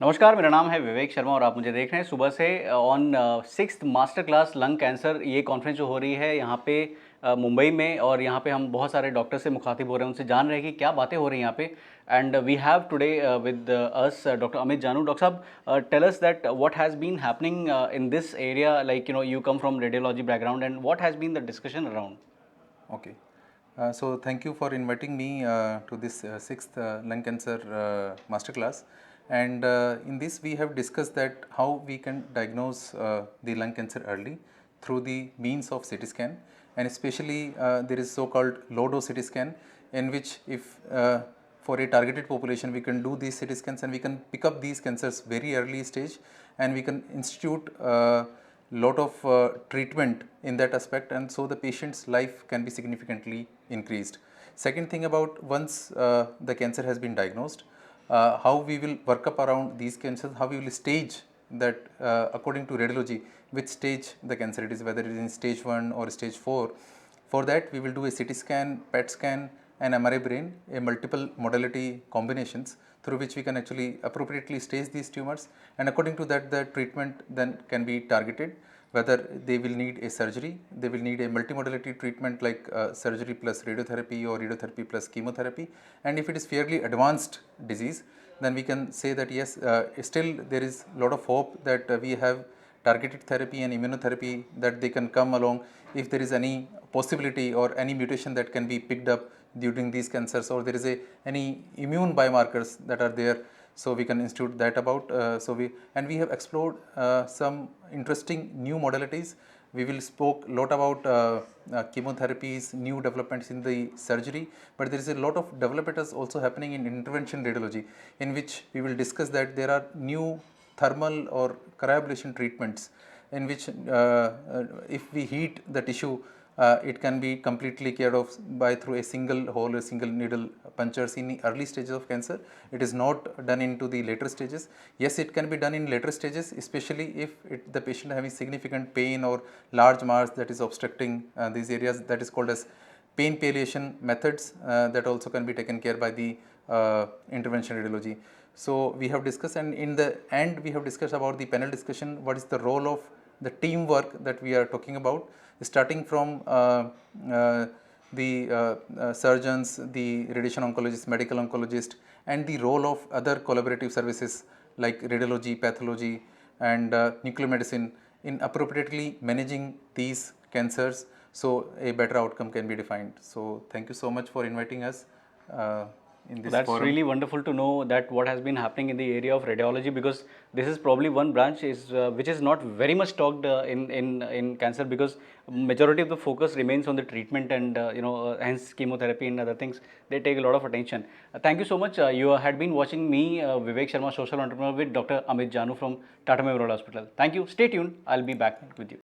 नमस्कार, मेरा नाम है विवेक शर्मा और आप मुझे देख रहे हैं सुबह से on 6th master class lung cancer. ये कॉन्फ्रेंस जो हो रही है यहाँ पे मुंबई में, और यहाँ पे हम बहुत सारे डॉक्टर से मुखातिब हो रहे हैं, उनसे जान रहे हैं कि क्या बातें हो रही हैं यहाँ पे। And we have today with us doctor Amit Janu. Doctor साहब, tell us that what has been happening in this area, like you come from radiology background, and what has been the discussion around? Okay. So thank you for inviting me to this sixth lung cancer masterclass. And in this we have discussed that how we can diagnose the lung cancer early through the means of CT scan, and especially there is so-called low-dose CT scan, in which if for a targeted population we can do these CT scans and we can pick up these cancers very early stage, and we can institute lot of treatment in that aspect, and so the patient's life can be significantly increased. Second thing about once the cancer has been diagnosed, how we will work up around these cancers, how we will stage that according to radiology, which stage the cancer it is, whether it is in stage 1 or stage 4. For that we will do a CT scan, PET scan and MRI brain, a multiple modality combinations through which we can actually appropriately stage these tumors, and according to that the treatment then can be targeted, whether they will need a surgery, they will need a multimodality treatment like surgery plus radiotherapy or radiotherapy plus chemotherapy, and if it is fairly advanced disease, then we can say that yes, still there is a lot of hope that we have targeted therapy and immunotherapy that they can come along if there is any possibility or any mutation that can be picked up during these cancers, or there is any immune biomarkers that are there, so we can institute that about. We have explored some interesting new modalities. We will spoke a lot about chemotherapies, new developments in the surgery, but there is a lot of developments also happening in intervention radiology, in which we will discuss that there are new thermal or cryoablation treatments in which if we heat the tissue, it can be completely cared of by through a single hole, a single needle punctures in the early stages of cancer. It is not done into the later stages. Yes, it can be done in later stages, especially if the patient having significant pain or large mass that is obstructing these areas. That is called as pain palliation methods that also can be taken care by the intervention radiology. So we have discussed, and in the end we have discussed about the panel discussion, what is the role of the teamwork that we are talking about, starting from the surgeons, the radiation oncologists, medical oncologists, and the role of other collaborative services like radiology, pathology, and nuclear medicine in appropriately managing these cancers, so a better outcome can be defined. So thank you so much for inviting us in this That's forum. really wonderful to know that what has been happening in the area of radiology, because this is probably one branch which is not very much talked in cancer, because majority of the focus remains on the treatment, and hence chemotherapy and other things, they take a lot of attention. Thank you so much. You had been watching me, Vivek Sharma, social entrepreneur, with Dr. Amit Janu from Tata Memorial Hospital. Thank you. Stay tuned. I'll be back with you.